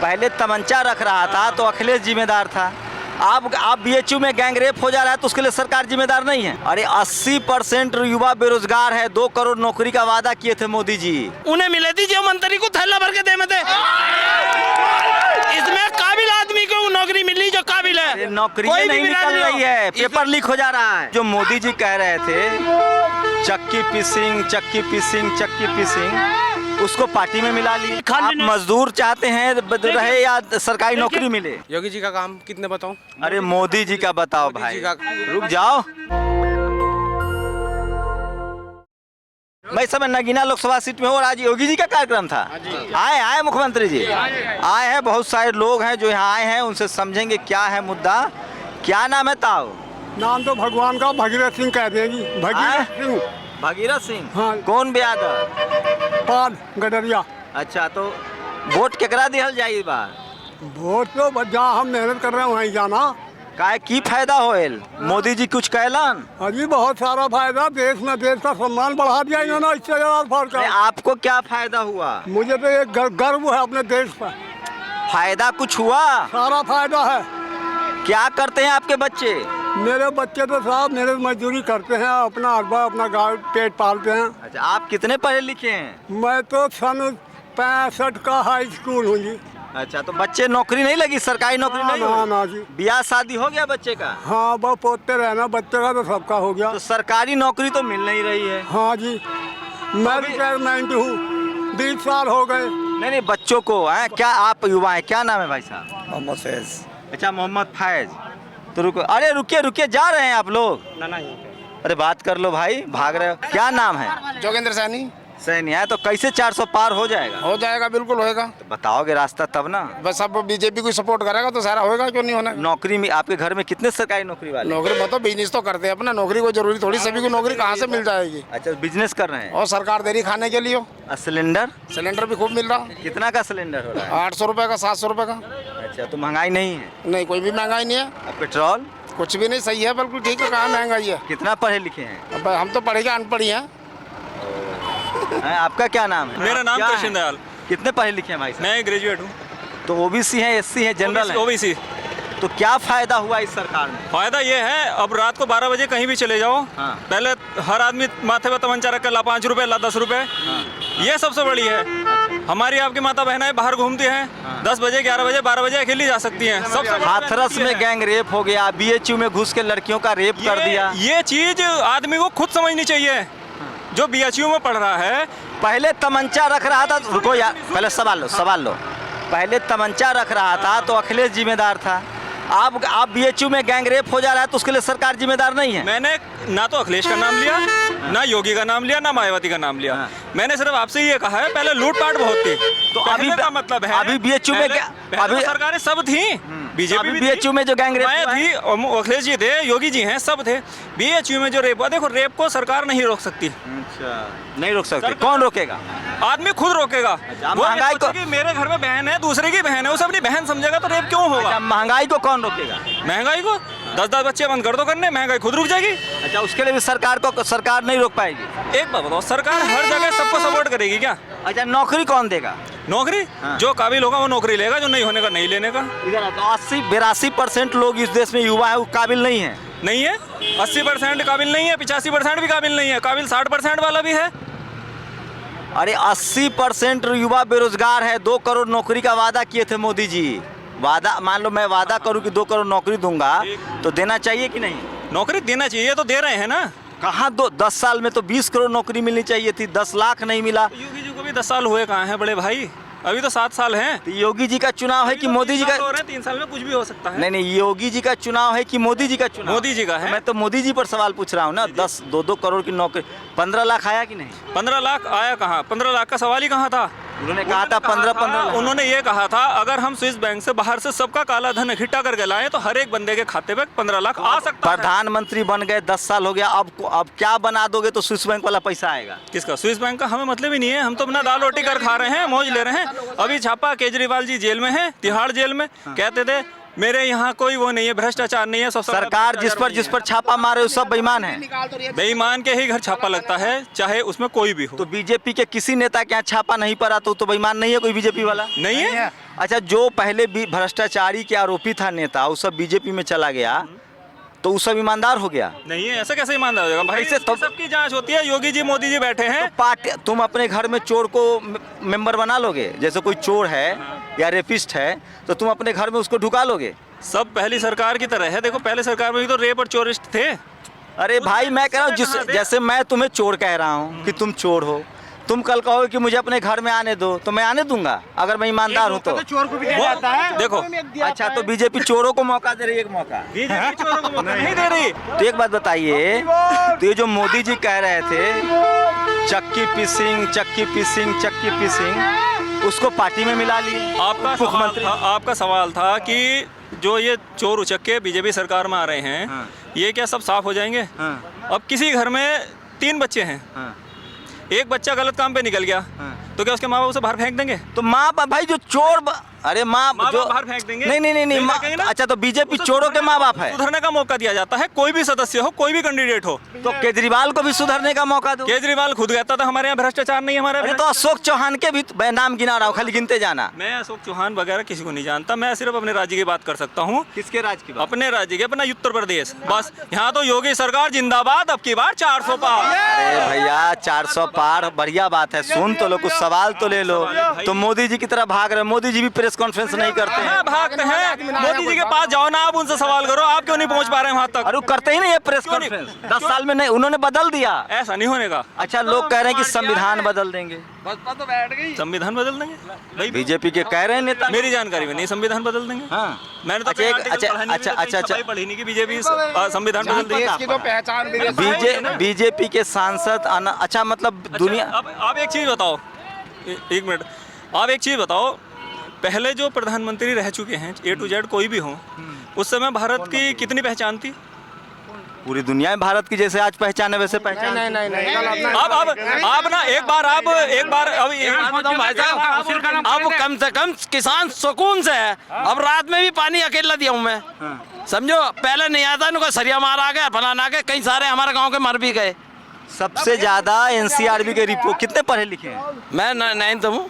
पहले तमंचा रख रहा था तो अखिलेश जिम्मेदार था। आप बीएचयू में गैंगरेप हो जा रहा है तो उसके लिए सरकार जिम्मेदार नहीं है। अरे 80% युवा बेरोजगार है। 2 करोड़ नौकरी का वादा किए थे मोदी जी। उन्हें मिले थी जो मंत्री को थैला भर के दे में थे। इसमें काबिल आदमी को नौकरी मिली जो काबिल है। नौकरी नहीं निकल रही है, पेपर लीक हो जा रहा है। जो मोदी जी कह रहे थे चक्की पीसिंग उसको पार्टी में मिला ली। आप मजदूर चाहते हैं रहे या सरकारी नौकरी मिले? योगी जी का काम कितने बताऊं? अरे मोदी जी का बताओ भाई। रुक जाओ। मैं समय नगीना लोकसभा सीट में हो, आज योगी जी का कार्यक्रम था। आए मुख्यमंत्री जी आए हैं। बहुत सारे लोग हैं जो यहाँ आए हैं, उनसे समझेंगे क्या है मुद्दा। क्या नाम है ताऊ? नाम तो भगवान का भगीरथ सिंह कह देगी। भगीरथ सिंह। हाँ। कौन ब्यादा? पाल गडरिया। अच्छा, तो वोट केकरा दिहल जाए बार? वोट तो जहाँ हम मेहनत कर रहे हैं वहीं जाना। काय की फायदा होएल? मोदी जी कुछ कहलन? अभी बहुत सारा फायदा। देश में देश का सम्मान बढ़ा दिया इन्होंने। इससे ज्यादा फर्क है। आपको क्या फायदा हुआ? मुझे तो एक गर्व है अपने देश पर। फायदा कुछ हुआ? सारा फायदा है। क्या करते हैं आपके बच्चे? मेरे बच्चे तो साहब मेरे मजदूरी करते हैं, अपना अरबा अपना गाय पेट पालते हैं। अच्छा, आप कितने पढ़े लिखे हैं? मैं तो सन 65 का हाई स्कूल हूँ जी। अच्छा, तो बच्चे नौकरी नहीं लगी? सरकारी नौकरी नहीं हुई? ना जी। ब्याह शादी हो गया बच्चे का? हाँ, बस पोते रहना। बच्चे का तो सबका हो गया। तो सरकारी नौकरी तो मिल नहीं रही है। हाँ जी, मैं रिटायरमेंट हूँ। 20 साल हो गए। नहीं, बच्चों को है क्या? आप युवा है, क्या नाम है भाई साहब? मोहम्मद फैज। अच्छा, मोहम्मद फैज। तो रुको, अरे रुकिए, जा रहे हैं आप लोग? ना। अरे बात कर लो भाई, भाग रहे हो। क्या नाम है? जोगेंद्र सैनी। सैनी है। तो कैसे 400 पार हो जाएगा? हो जाएगा, बिल्कुल होएगा। तो बताओगे रास्ता तब ना। बस अब बीजेपी को सपोर्ट करेगा तो सारा होएगा, क्यों नहीं होना। नौकरी में आपके घर में कितने सरकारी नौकरी वाले? नौकरी मतलब बिजनेस तो करते हैं अपना। नौकरी को जरूरी थोड़ी सभी को नौकरी कहाँ से मिल जाएगी। अच्छा, बिजनेस कर रहे हैं। और सरकार दे रही खाने के लिए। सिलेंडर भी खूब मिल रहा। कितना का सिलेंडर हो रहा है? 800 रुपए का, 700 रुपए का। अच्छा, तो महंगाई नहीं है? नहीं, कोई भी महंगाई नहीं है। पेट्रोल कुछ भी नहीं, सही है, बिल्कुल ठीक है। कहाँ महंगाई है? कितना पढ़े लिखे हैं? अब हम तो पढ़े अनपढ़ ही हैं। आपका क्या नाम है? मेरा नाम कृष्ण दयाल। कितने पढ़े लिखे हैं भाई साहब? मैं ग्रेजुएट हूँ। तो ओबीसी है, एससी है, जनरल है? ओबीसी। तो क्या फायदा हुआ इस सरकार में? फायदा ये है, अब रात को 12 बजे कहीं भी चले जाओ। हाँ। पहले हर आदमी माथे पे तमंचा रख कर ला 5 रुपए, ला 10 रुपए। ये सबसे बड़ी है। हमारी आपकी माता बहनें बाहर घूमती हैं। 10 बजे, 11 बजे, 12 बजे अकेली जा सकती हैं। सबसे हाथरस में गैंग रेप हो गया। बीएचयू में घुस के लड़कियों का रेप कर दिया। ये चीज आदमी को खुद समझनी चाहिए। जो बीएचयू में पढ़ रहा है, पहले तमंचा रख रहा था। रुको यार, पहले सवाल लो। पहले तमंचा रख रहा था तो अखिलेश जिम्मेदार था। आप बीएचयू में गैंग रेप हो जा रहा है तो उसके लिए सरकार जिम्मेदार नहीं है। मैंने ना तो अखिलेश का नाम लिया, ना योगी का नाम लिया, ना मायावती का नाम लिया। मैंने सिर्फ आपसे ये कहा है, पहले लूटपाट बहुत थी। तो अभी का मतलब है, अभी बीएचयू में अभी सरकारें सब थी। बीजेपी बीएचयू में जो गैंग रेप थी, अखिलेश जी थे, योगी जी हैं, सब थे। बीएचयू में जो रेप हुआ, देखो रेप को सरकार नहीं रोक सकती। अच्छा, नहीं रोक सकती। कौन रोकेगा? आदमी खुद रोकेगा। महंगाई को, मेरे घर में बहन है, दूसरे की बहन है, उसे अपनी बहन समझेगा तो रेप क्यों होगा? महंगाई को कौन रोकेगा? महंगाई को 10-10 बच्चे बंद कर दो करने, महंगाई खुद रुक जाएगी। अच्छा, उसके लिए भी सरकार नहीं रोक पाएगी। एक बात बताओ, सरकार हर जगह सबको सपोर्ट करेगी क्या? अच्छा, नौकरी कौन देगा? नौकरी जो काबिल होगा वो नौकरी लेगा, जो नहीं होने का नहीं लेने का। इधर तो 80-82% लोग इस देश में युवा है, वो काबिल नहीं है। नहीं है, 80% काबिल नहीं है, 85% भी काबिल नहीं है, काबिल 60% वाला भी है। अरे 80% युवा बेरोजगार है। 2 करोड़ नौकरी का वादा किए थे मोदी जी। वादा, मान लो मैं वादा करूं कि 2 करोड़ नौकरी दूंगा, तो देना चाहिए कि नहीं? नौकरी देना चाहिए, तो दे रहे हैं ना। कहाँ 10 साल में तो 20 करोड़ नौकरी मिलनी चाहिए थी। 10 लाख नहीं मिला। योगी जी को भी 10 साल हुए कहाँ हैं बड़े भाई? अभी तो 7 साल हैं। तो योगी जी का चुनाव है कि मोदी जी का? 3 साल में कुछ भी हो सकता है। नहीं, योगी जी का चुनाव है कि मोदी जी का चुनाव? मोदी जी का है। मैं तो मोदी जी पर सवाल पूछ रहा हूँ ना। 2 करोड़ की नौकरी, 15 लाख आया कि नहीं? 15 लाख आया कहाँ? 15 लाख का सवाल ही कहाँ था? उन्होंने कहा था 15 उन्होंने ये कहा था, अगर हम स्विस बैंक से बाहर से सबका काला धन इकट्ठा करके लाएं तो हर एक बंदे के खाते पे 15 लाख आ सकता है। प्रधानमंत्री बन गए, 10 साल हो गया। अब क्या बना दोगे तो स्विस बैंक वाला पैसा आएगा? किसका? स्विस बैंक का हमें मतलब ही नहीं है। हम तो अपना दाल रोटी कर खा रहे हैं, मौज ले रहे हैं। अभी छापा, केजरीवाल जी जेल में है, तिहाड़ जेल में। कहते थे मेरे यहाँ कोई वो नहीं है, भ्रष्टाचार नहीं है। सबसे बड़ा सरकार जिस पर छापा मारे वो सब बेईमान है। बेईमान के ही घर छापा लगता है, चाहे उसमें कोई भी हो। तो बीजेपी के किसी नेता के यहाँ छापा नहीं पड़ा तो बेईमान नहीं है कोई बीजेपी वाला? नहीं है। अच्छा, जो पहले भी भ्रष्टाचारी के आरोपी था नेता, वो सब बीजेपी में चला गया तो वो सब ईमानदार हो गया? नहीं है, ऐसा कैसे ईमानदार हो जाएगा भाई? ऐसे तो सबकी जांच होती है। योगी जी, मोदी जी बैठे हैं। तो पार्टी, तुम अपने घर में चोर को मेंबर बना लोगे? जैसे कोई चोर है या रेपिस्ट है तो तुम अपने घर में उसको ढुका लोगे? सब पहली सरकार की तरह है। देखो, पहले सरकार में भी तो रेप और चोरिस्ट थे। अरे भाई, मैं कह रहा हूँ जैसे मैं तुम्हें चोर कह रहा हूँ कि तुम चोर हो, तुम कल कहो कि मुझे अपने घर में आने दो तो मैं आने दूंगा अगर मैं ईमानदार हूँ तो? चोर को भी दिया जाता है। देखो, अच्छा, तो बीजेपी चोरों को मौका दे रही है? एक मौका बीजेपी चोरों को मौका नहीं दे रही। तो एक बात बताइए, तो ये जो मोदी जी कह रहे थे चक्की पीसिंग, उसको पार्टी में मिला लिए? आपका सवाल था कि जो ये चोर उचक्के बीजेपी सरकार में आ रहे हैं, हाँ। ये क्या सब साफ हो जाएंगे? हाँ। अब किसी घर में 3 बच्चे हैं, हाँ। एक बच्चा गलत काम पे निकल गया, हाँ। तो क्या उसके माँ बाप उसे बाहर फेंक देंगे? तो माँ बाप भाई जो चोर अरे माँ जो बाहर फेंक देंगे? नहीं फेंकेंगे ना? अच्छा, तो बीजेपी चोरों के माँ बाप है? सुधरने का मौका दिया जाता है, कोई भी सदस्य हो, कोई भी कैंडिडेट हो। तो केजरीवाल को भी सुधरने का मौका दो। केजरीवाल खुद कहता था हमारे यहाँ भ्रष्टाचार नहीं है, हमारे अरे तो अशोक चौहान के भी मैं नाम गिना रहा हूँ, खाली गिनते जाना। मैं अशोक चौहान वगैरह किसी को नहीं जानता, मैं सिर्फ अपने राज्य की बात कर सकता हूँ। किसके राज्य की बात? अपने राज्य के, अपना उत्तर प्रदेश। बस यहाँ तो योगी सरकार जिंदाबाद, अब की बार 400 पार। अरे भैया, 400 पार बढ़िया बात है, सुन तो लो, कुछ सवाल तो ले लो। तो मोदी जी की तरह भाग रहे, मोदी जी भी प्रेस कॉन्फ्रेंस नहीं करते हैं। हाँ, भागते हैं। मोदी जी के पास जाओ ना, आप उनसे सवाल करो, आप क्यों नहीं पहुंच पा रहे हैं वहाँ तक? अरे करते ही नहीं है प्रेस कॉन्फ्रेंस, 10 साल में नहीं, उन्होंने बदल दिया। ऐसा नहीं होने का। अच्छा, लोग कह रहे हैं कि संविधान बदल देंगे। संविधान बदल देंगे भाई? बीजेपी के कह रहे हैं नेता। मेरी जानकारी में नहीं संविधान बदल देंगे। हाँ। मैंने तो अच्छा पढ़ी नहीं कि बीजेपी संविधान बदल देगी। देश की तो पहचान भी है। बीजेपी के सांसद अच्छा, मतलब दुनिया। अब आप एक चीज बताओ, एक मिनट, आप एक चीज बताओ, पहले जो प्रधानमंत्री रह चुके हैं A to Z कोई भी हो, उस समय भारत की कितनी पहचान थी? पूरी दुनिया में भारत की जैसे आज पहचान है वैसे पहचान। नहीं। अब ना एक बार अब कम से कम किसान सुकून से है। अब रात में भी पानी अकेला दिया हूँ मैं, समझो। पहले नहीं आता, इनको सरिया मार आ गया, फलाना आ गया, कई सारे हमारे गांव के मर भी गए। सबसे ज्यादा एनसीआरबी के रिपोर्ट, कितने पढ़े लिखे हैं? मैं 9th हूँ।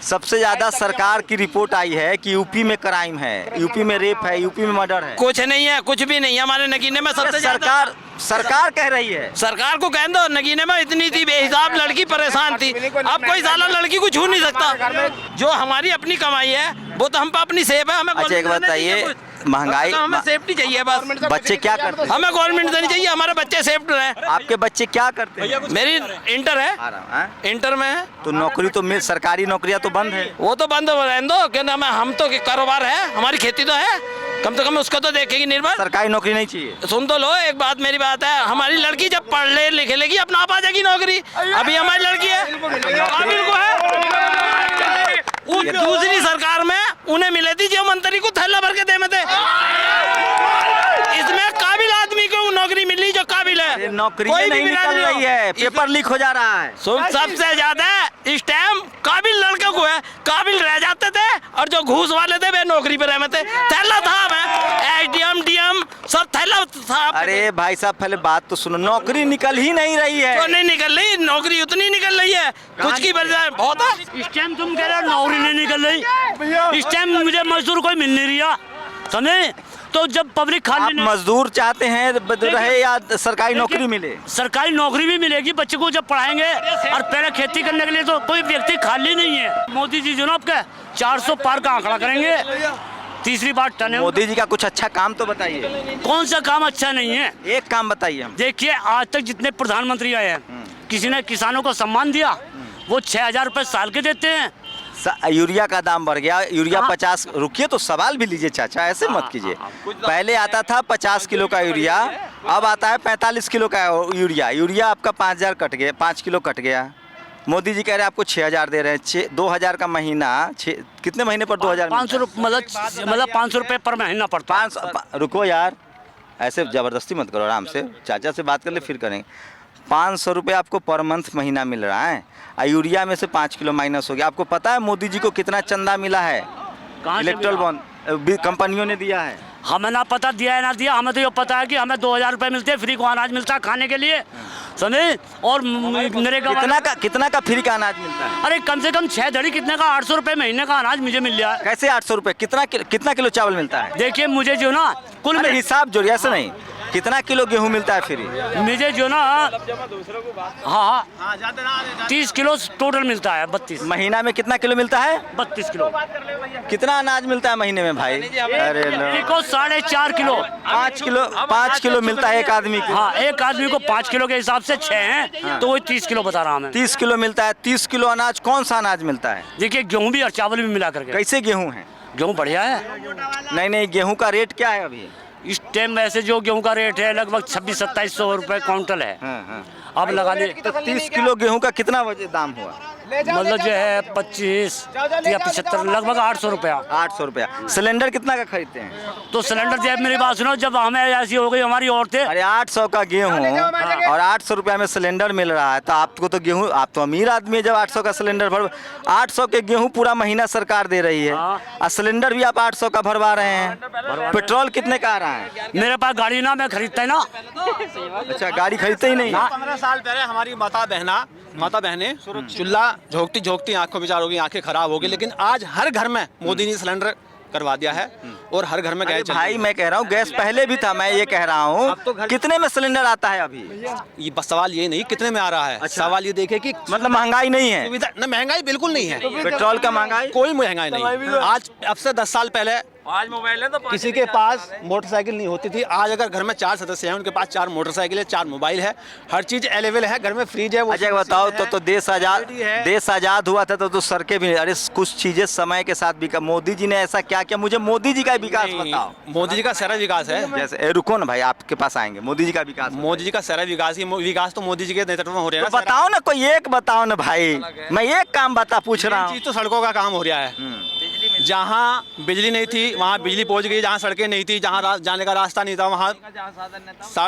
सबसे ज्यादा सरकार की रिपोर्ट आई है कि यूपी में क्राइम है, यूपी में रेप है, यूपी में मर्डर है। कुछ नहीं है, कुछ भी नहीं है हमारे नगीने में। सबसे ज्यादा सरकार कह रही है। सरकार को कह दो, नगीने में इतनी थी बेहिसाब लड़की परेशान थी, अब कोई साला लड़की को छू नहीं सकता। जो हमारी अपनी कमाई है वो तो हम पे अपनी सेफ है। हमें अच्छा, एक बताइए, महंगाई, हमें सेफ्टी चाहिए बस। बच्चे क्या करते हैं? हमें गवर्नमेंट देनी चाहिए, हमारे बच्चे सेफ रहे। आपके बच्चे क्या करते हैं? मेरी इंटर है, इंटर में है। तो नौकरी तो मिल, सरकारी नौकरियां तो बंद है। वो तो बंद हो रहने दो, क्या नाम है, हम तो कारोबार है, हमारी खेती तो है, कम से कम उसको तो देखेगी निर्भर। सरकारी नौकरी नहीं चाहिए? सुन तो लो, एक बात, मेरी बात है, हमारी लड़की जब पढ़ ले लिखे लेगी अपना आप आ जाएगी नौकरी। अभी हमारी लड़की है, काबिल को है। दूसरी सरकार में उन्हें मिले थी जो मंत्री को थैला भर के दे में थे। इसमें काबिल आदमी को नौकरी मिली जो काबिल है। नौकरी नहीं निकल रही है, पेपर लीक हो जा रहा है। सबसे ज्यादा इस टाइम काबिल लड़के को है, काबिल रह जाते थे और जो घूस वाले थे वे नौकरी पे रह थे। थैला था एसडीएम डीएम सब थैला था। अरे भाई साहब, पहले बात तो सुनो, नौकरी निकल ही नहीं रही है। तो नहीं निकल रही नौकरी, उतनी निकल रही है कुछ की बजाय बहुत है। इस टाइम तुम कह रहे हो नौकरी नहीं निकल रही, इस टाइम मुझे मजदूर कोई मिल नहीं रहा, समझे? तो जब पब्लिक आप खाली मजदूर चाहते हैं रहे या सरकारी नौकरी मिले? सरकारी नौकरी भी मिलेगी, बच्चे को जब पढ़ाएंगे। और पहले खेती करने के लिए तो कोई व्यक्ति खाली नहीं है। मोदी जी जो ना आपका 400 पार का आंकड़ा करेंगे, तीसरी बार टन। मोदी जी का कुछ अच्छा काम तो बताइए। कौन सा काम अच्छा नहीं है? एक काम बताइए हम। देखिए, आज तक जितने प्रधानमंत्री आए हैं, किसी ने किसानों को सम्मान दिया? वो 6000 रुपए साल के देते हैं। यूरिया का दाम बढ़ गया, यूरिया 50। रुकिए तो सवाल भी लीजिए चाचा, ऐसे मत कीजिए। पहले आता था 50 किलो का यूरिया, अब आता है 45 किलो का यूरिया। यूरिया आपका 5000 कट गया, 5 किलो कट गया। मोदी जी कह रहे हैं आपको 6000 दे रहे हैं। 2000 का महीना, कितने महीने पर 2000? 500 रुपये, मतलब 500 रुपये पर महीना पड़ता है। रुको यार, ऐसे ज़बरदस्ती मत करो, आराम से चाचा से बात कर ले फिर करेंगे। 500 रुपये आपको पर मंथ महीना मिल रहा है, और यूरिया में से 5 किलो माइनस हो गया। आपको पता है मोदी जी को कितना चंदा मिला है? कहाँ से इलेक्ट्रल मिला? बॉन्ड कंपनियों ने दिया है। हमें ना पता दिया है ना दिया, हमें तो ये पता है कि हमें 2000 रुपये मिलते हैं, फ्री को अनाज मिलता है खाने के लिए, समझे। और मेरे कितना का फ्री का अनाज मिलता है? अरे कम से कम 6 धड़ी कितने का 800 रुपये महीने का अनाज मुझे मिल रहा है। कैसे 800 रुपये? कितना किलो चावल मिलता है? देखिए मुझे जो ना कुल अरे में हिसाब जोड़िए, ऐसे नहीं, कितना किलो गेहूं मिलता है फ्री? मुझे जो ना हाँ 30 किलो टोटल मिलता है। 32 महीना में कितना किलो मिलता है? 32 किलो। कितना अनाज मिलता है महीने में भाई? अरे लो, को 4.5 किलो 5 किलो मिलता है एक आदमी को। हाँ, एक आदमी को 5 किलो के हिसाब से 6 हैं, तो वही 30 किलो बता रहा हूँ मैं। 30 किलो मिलता है। 30 किलो अनाज कौन सा अनाज मिलता है? देखिए गेहूँ भी और चावल भी मिला करके। कैसे गेहूं है? गेहूँ बढ़िया है। नहीं, गेहूं का रेट क्या है अभी? इस टाइम वैसे जो गेहूँ का रेट है लगभग 2600-2700 रुपये क्विंटल है। अब लगा ले तो 30 किलो गेहूं का कितना वजह दाम हुआ? मतलब जो है 25 या 75 लगभग 800 रुपया। 800 रुपया। सिलेंडर कितना का खरीदते हैं? तो सिलेंडर जब मेरी बात सुनो, जब हमें ऐसी हो गई हमारी औरतें, अरे 800 का गेहूं और 800 रुपया में सिलेंडर मिल रहा है, तो आपको तो गेहूं, आप तो अमीर आदमी है जब 800 का सिलेंडर भर 800 के गेहूं पूरा महीना सरकार दे रही है, और सिलेंडर भी आप 800 का भरवा रहे हैं। पेट्रोल कितने का आ रहा है? मेरे पास गाड़ी ना, मैं खरीदता है ना। अच्छा, गाड़ी खरीदते ही नहीं? 15 साल पहले हमारी माता बहनें चूल्हा झोंकती आंखों बेचारों की आंखें खराब हो गई, लेकिन आज हर घर में मोदी ने सिलेंडर करवा दिया है और हर घर में गैस चल रही भाई है। मैं कह रहा हूँ गैस पहले भी था, मैं ये कह रहा हूँ कितने में सिलेंडर आता है अभी? ये बस सवाल ये नहीं कितने में आ रहा है, अच्छा। सवाल ये देखे कि मतलब महंगाई नहीं है? सुविधा न, महंगाई बिल्कुल नहीं है। पेट्रोल का महंगाई? कोई महंगाई नहीं। आज अब से 10 साल पहले आज मोबाइल है तो किसी के पास मोटरसाइकिल नहीं होती थी। आज अगर घर में 4 सदस्य हैं, उनके पास 4 मोटरसाइकिल है, 4 मोबाइल है, हर चीज अवेलेबल है, घर में फ्रिज है। अच्छा बताओ, तो देश आजाद हुआ था तो सड़कें भी, अरे कुछ चीजें समय के साथ विकास, मोदी जी ने ऐसा क्या किया? मुझे मोदी जी का विकास बताओ। मोदी जी का सारा विकास है। जैसे रुको ना भाई, आपके पास आएंगे। मोदी जी का विकास, मोदी जी का सारा विकास तो मोदी जी के नेतृत्व में हो रहा है। तो बताओ ना, कोई एक बताओ ना भाई, मैं एक काम पूछ रहा हूँ। चीज तो सड़कों का काम हो रहा है। जहाँ बिजली नहीं थी वहाँ बिजली पहुँच गई, जहाँ सड़कें नहीं थी, जहाँ जाने का रास्ता नहीं था, वहाँ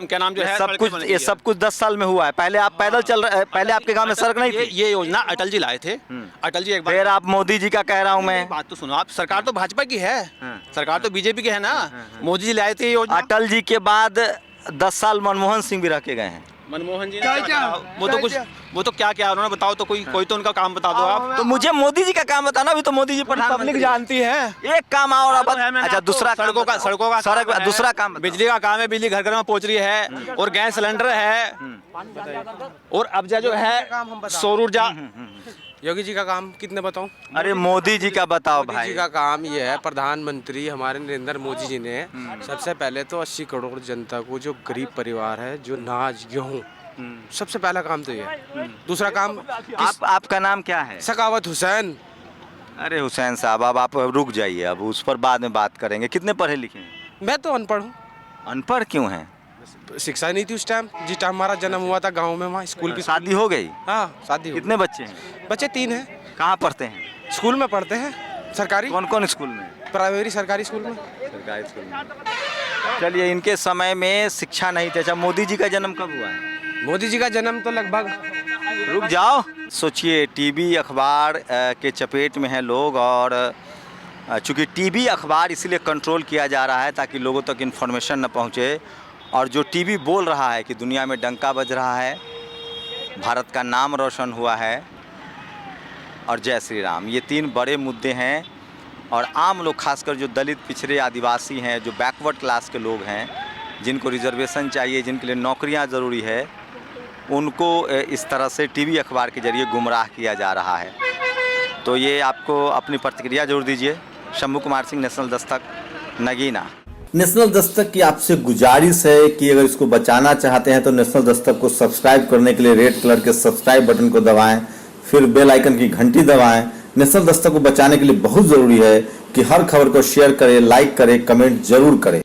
क्या नाम जो है ये सब कुछ 10 साल में हुआ है। पहले आप पैदल चल रहे, पहले आपके गांव में सड़क नहीं थी। ये योजना अटल जी लाए थे। अटल जी एक बार, फिर आप मोदी जी का कह रहा हूँ मैं। बात तो सुनो आप, सरकार तो भाजपा की है, सरकार तो बीजेपी की है ना। मोदी जी लाए थे योजना। अटल जी के बाद 10 साल मनमोहन सिंह भी रह के गए हैं। मनमोहन जी वो तो क्या उन्होंने बताओ तो, कोई तो उनका काम बता दो आप। तो मुझे मोदी जी का काम बताना, अभी तो मोदी जी प्रधानमंत्री पब्लिक जानती है। एक काम और अच्छा, दूसरा सड़कों का दूसरा काम, बिजली का काम है, बिजली घर घर में पहुंच रही है, और गैस सिलेंडर है, और अब जो है सौर ऊर्जा। योगी जी का काम कितने बताऊं? अरे मोदी जी का बताओ मोदी भाई। जी का काम ये है, प्रधानमंत्री हमारे नरेंद्र मोदी जी ने सबसे पहले तो 80 करोड़ जनता को, जो गरीब परिवार है, जो नाज गेहूँ, सबसे पहला काम तो ये है। दूसरा काम आपका नाम क्या है? सखावत हुसैन। अरे हुसैन साहब, अब आप रुक जाइए, अब उस पर बाद में बात करेंगे। कितने पढ़े लिखे हैं? मैं तो अनपढ़ हूँ। अनपढ़ क्यों हैं? शिक्षा नहीं थी उस टाइम, जिस टाइम हमारा जन्म हुआ था गाँव में, वहाँ स्कूल की शादी हो गई? हाँ, शादी। कितने बच्चे हैं? बच्चे 3 हैं। कहाँ पढ़ते हैं? स्कूल में पढ़ते हैं, सरकारी। कौन कौन स्कूल में? प्राइमरी सरकारी स्कूल में। सरकारी स्कूल में। चलिए, इनके समय में शिक्षा नहीं थी। अच्छा, मोदी जी का जन्म कब हुआ है? मोदी जी का जन्म तो लगभग, रुक जाओ, सोचिए। टीवी अखबार के चपेट में हैं लोग, और चूँकि टीवी अखबार इसलिए कंट्रोल किया जा रहा है ताकि लोगों तक इन्फॉर्मेशन न पहुँचे, और जो टीवी बोल रहा है कि दुनिया में डंका बज रहा है, भारत का नाम रोशन हुआ है, और जय श्री राम, ये 3 बड़े मुद्दे हैं। और आम लोग, खासकर जो दलित, पिछड़े, आदिवासी हैं, जो बैकवर्ड क्लास के लोग हैं, जिनको रिजर्वेशन चाहिए, जिनके लिए नौकरियां ज़रूरी है, उनको इस तरह से टीवी अखबार के जरिए गुमराह किया जा रहा है। तो ये आपको अपनी प्रतिक्रिया जरूर दीजिए। शंभू कुमार सिंह, नेशनल दस्तक, नगीना। नेशनल दस्तक की आपसे गुजारिश है कि अगर इसको बचाना चाहते हैं तो नेशनल दस्तक को सब्सक्राइब करने के लिए रेड कलर के सब्सक्राइब बटन को दबाएं, फिर बेल आइकन की घंटी दबाएं। नेशनल दस्तक को बचाने के लिए बहुत जरूरी है कि हर खबर को शेयर करें, लाइक करें, कमेंट जरूर करें।